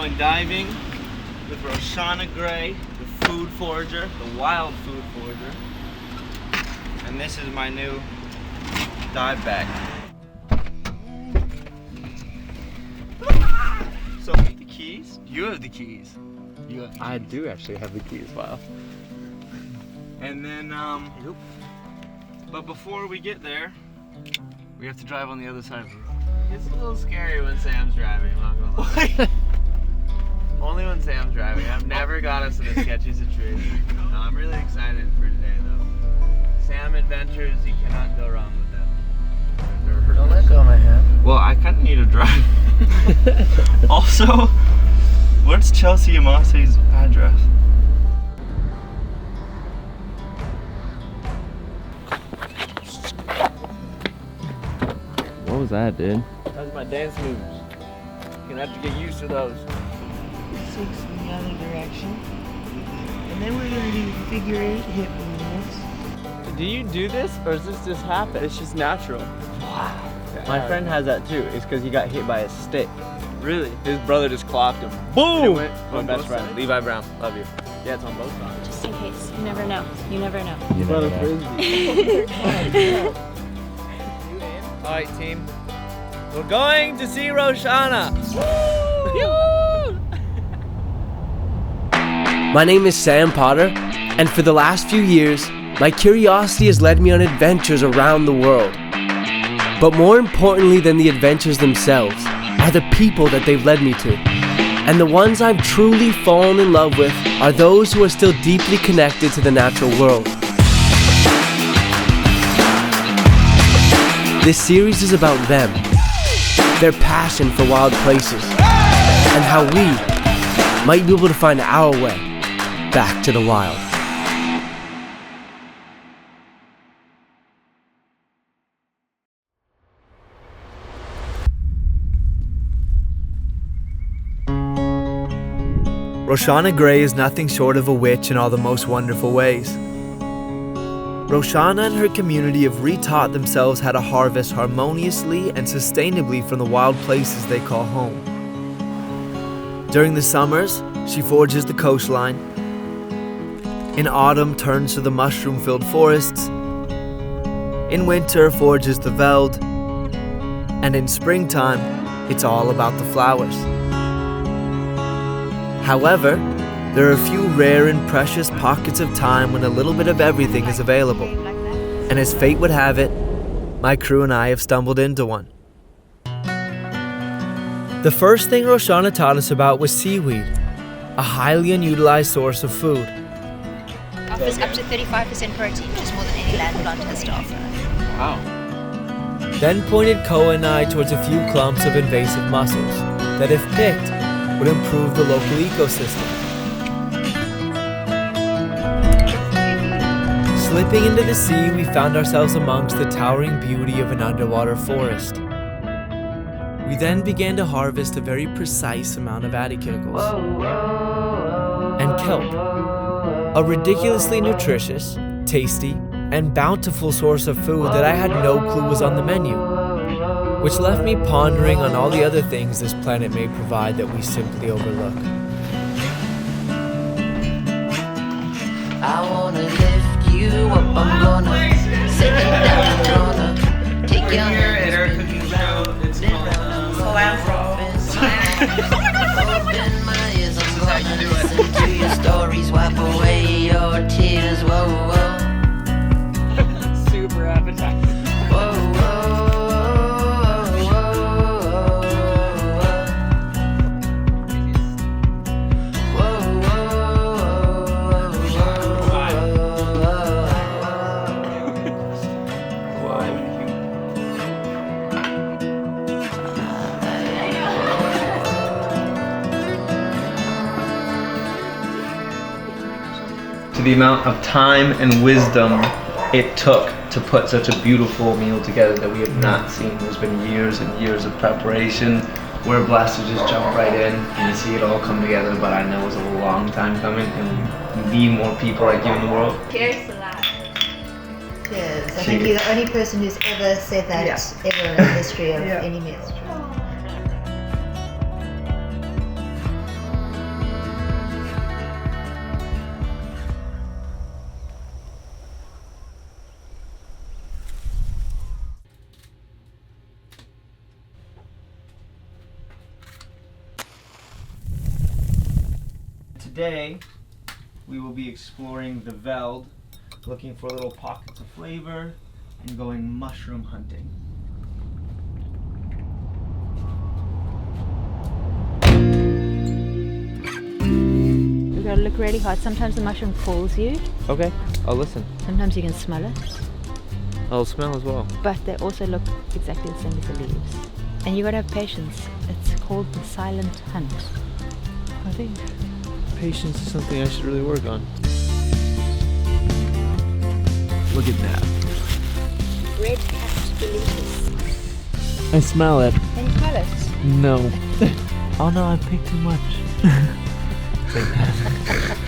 going diving with Roushanna Gray, the food forager, the wild food forager. And this is my new dive bag. So, the keys? You have the keys. I do actually have the keys, wow. And then, but before we get there, we have to drive on the other side of the road. It's a little scary when Sam's driving, I'm not gonna lie. Only when Sam's driving. I've never got us in a sketchy situation. No, I'm really excited for today though. Sam Adventures, you cannot go wrong with them. Don't let go of my hand. Well, I kind of need to drive. Also, what's Chelsea Amase's address? What was that, dude? Those are my dance moves. You're gonna have to get used to those. 6 in the other direction. And then we're gonna do figure 8 hip movements. Do you do this or does this just happen? It's just natural. Wow. My friend has that too. It's because he got hit by a stick. Really? His brother just clocked him. Boom! My On best both friend, sides? Levi Brown. Love you. Yeah, it's on both sides. Just in case. You never know. You never know. You Brother know. Frisbee. Alright, team. We're going to see Roushanna. My name is Sam Potter, and for the last few years, my curiosity has led me on adventures around the world. But more importantly than the adventures themselves are the people that they've led me to. And the ones I've truly fallen in love with are those who are still deeply connected to the natural world. This series is about them, their passion for wild places, and how we might be able to find our way back to the wild. Roushanna Gray is nothing short of a witch in all the most wonderful ways. Roushanna and her community have retaught themselves how to harvest harmoniously and sustainably from the wild places they call home. During the summers, she forages the coastline. In autumn, turns to the mushroom-filled forests. In winter, forages the veld. And in springtime, it's all about the flowers. However, there are a few rare and precious pockets of time when a little bit of everything is available. And as fate would have it, my crew and I have stumbled into one. The first thing Roushanna taught us about was seaweed, a highly unutilized source of food. Offers up to 35% protein, which is more than any land plant has to offer. Wow. Then pointed Koa and I towards a few clumps of invasive mussels that, if picked, would improve the local ecosystem. Slipping into the sea, we found ourselves amongst the towering beauty of an underwater forest. We then began to harvest a very precise amount of addicticals and kelp, a ridiculously nutritious, tasty, and bountiful source of food that I had no clue was on the menu, which left me pondering on all the other things this planet may provide that we simply overlook. I wanna lift you up, I'm gonna sit it down, gonna take your Here at our cooking show, it's called open my ears, I'm gonna listen to your stories, wipe away your tears, whoa, whoa. Super appetizing. Whoa, whoa, whoa, whoa, to the amount of time and wisdom it took to put such a beautiful meal together that we have not seen. There's been years and years of preparation. We're blessed to just jump right in and see it all come together, but I know it was a long time coming and we need more people like you in the world. Cheers to that. Cheers. I think you're the only person who's ever said that ever in the history of any meal. today we will be exploring the veld, looking for little pockets of flavor and going mushroom hunting. You've got to look really hard. Sometimes the mushroom calls you. Okay, I'll listen. Sometimes you can smell it. I'll smell as well. But they also look exactly the same as the leaves. And you got to have patience. It's called the silent hunt, I think. Patience is something I should really work on. Look at that. Red capped delicious. I smell it. Can you smell it? No. Oh no, I picked too much.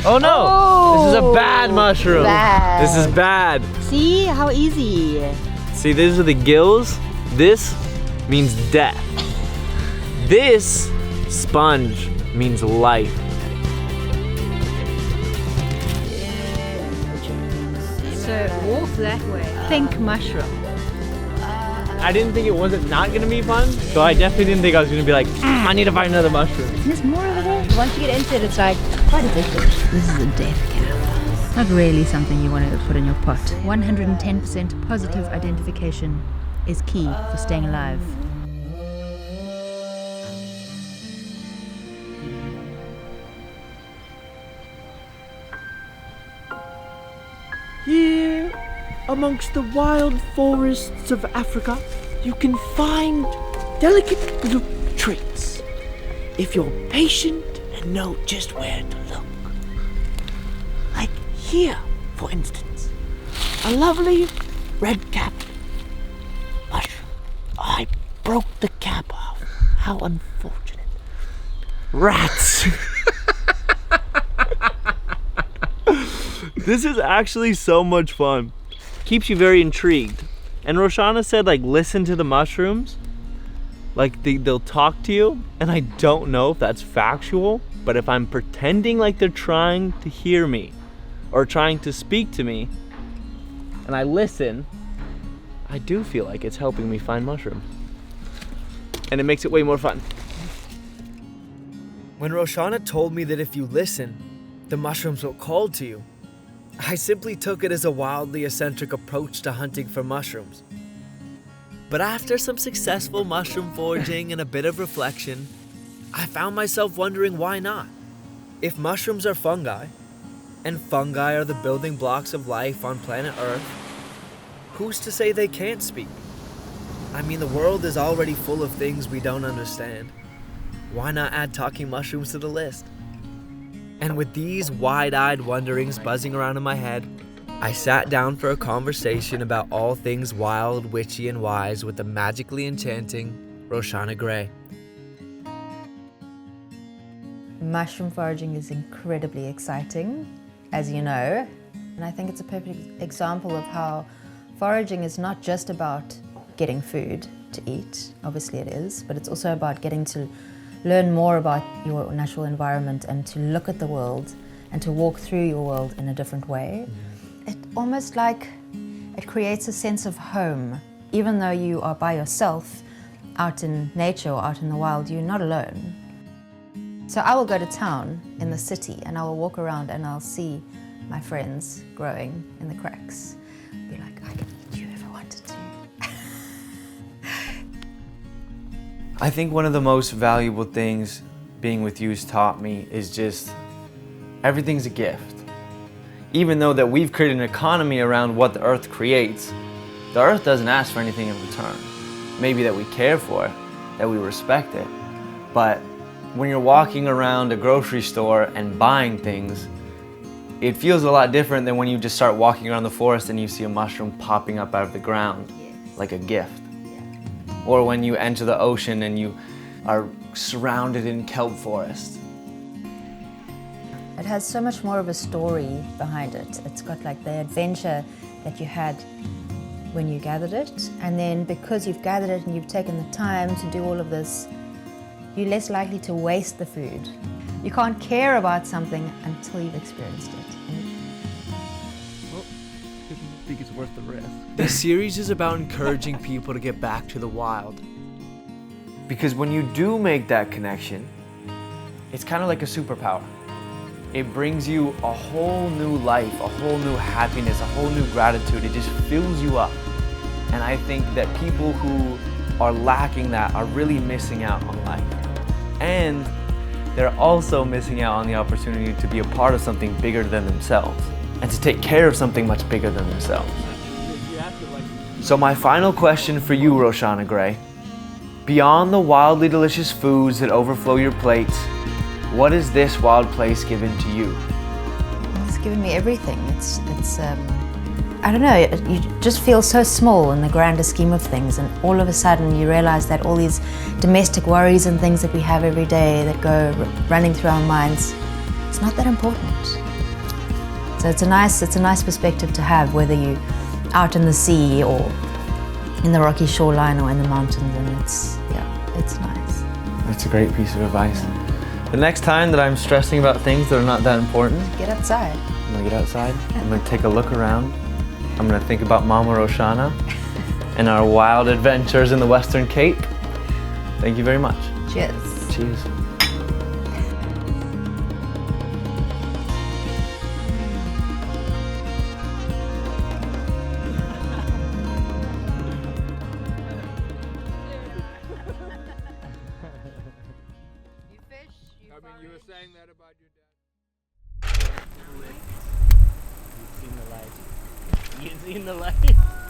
Oh no! Oh, this is a bad mushroom. bad. This is bad. See how easy. See, these are the gills. This means death. This sponge means life. So walk that way. Think mushroom. I didn't think it wasn't not gonna be fun, so I definitely didn't think I was gonna be like, I need to find another mushroom. There's more over there. Once you get into it, it's like quite addictive. This is a death cap. Not really something you want to put in your pot. 110% positive identification is key for staying alive. Here, amongst the wild forests of Africa, you can find delicate little treats if you're patient and know just where to look. Like here, for instance, a lovely red-capped mushroom. I broke the cap off. How unfortunate. Rats! This is actually so much fun. Keeps you very intrigued. And Roushanna said, like, listen to the mushrooms. Like, they'll talk to you. And I don't know if that's factual, but if I'm pretending like they're trying to hear me or trying to speak to me, and I listen, I do feel like it's helping me find mushrooms. And it makes it way more fun. When Roushanna told me that if you listen, the mushrooms will call to you, I simply took it as a wildly eccentric approach to hunting for mushrooms. But after some successful mushroom foraging and a bit of reflection, I found myself wondering why not. If mushrooms are fungi, and fungi are the building blocks of life on planet Earth, who's to say they can't speak? I mean, the world is already full of things we don't understand. Why not add talking mushrooms to the list? And with these wide-eyed wonderings buzzing around in my head, I sat down for a conversation about all things wild, witchy, and wise with the magically enchanting Roushanna Gray. Mushroom foraging is incredibly exciting, as you know, and I think it's a perfect example of how foraging is not just about getting food to eat, obviously it is, but it's also about getting to learn more about your natural environment and to look at the world and to walk through your world in a different way. It almost like it creates a sense of home. Even though you are by yourself out in nature or out in the wild, you're not alone. So I will go to town in the city and I will walk around and I'll see my friends growing in the cracks. Be like, I can eat you if I wanted to. I think one of the most valuable things being with you has taught me is just everything's a gift. Even though that we've created an economy around what the earth creates, the earth doesn't ask for anything in return. Maybe that we care for it, that we respect it, but when you're walking around a grocery store and buying things, it feels a lot different than when you just start walking around the forest and you see a mushroom popping up out of the ground, like a gift. Or when you enter the ocean and you are surrounded in kelp forest. It has so much more of a story behind it. It's got like the adventure that you had when you gathered it, and then because you've gathered it and you've taken the time to do all of this, you're less likely to waste the food. You can't care about something until you've experienced it. I think it's worth the risk. This series is about encouraging people to get back to the wild. Because when you do make that connection, it's kind of like a superpower. it brings you a whole new life, a whole new happiness, a whole new gratitude. It just fills you up. And I think that people who are lacking that are really missing out on life. And they're also missing out on the opportunity to be a part of something bigger than themselves and to take care of something much bigger than themselves. So my final question for you, Roushanna Gray, beyond the wildly delicious foods that overflow your plates, what is this wild place given to you? It's given me everything. It's I don't know, you just feel so small in the grander scheme of things, and all of a sudden you realize that all these domestic worries and things that we have every day that go running through our minds, it's not that important. So it's a nice perspective to have, whether you're out in the sea or in the rocky shoreline or in the mountains, and it's nice. That's a great piece of advice. The next time that I'm stressing about things that are not that important, Get outside. I'm gonna get outside, I'm gonna take a look around, I'm gonna think about Mama Roushanna and our wild adventures in the Western Cape. Thank you very much. Cheers. Cheers. You were saying that about your dad. You've seen the light. You've seen the light.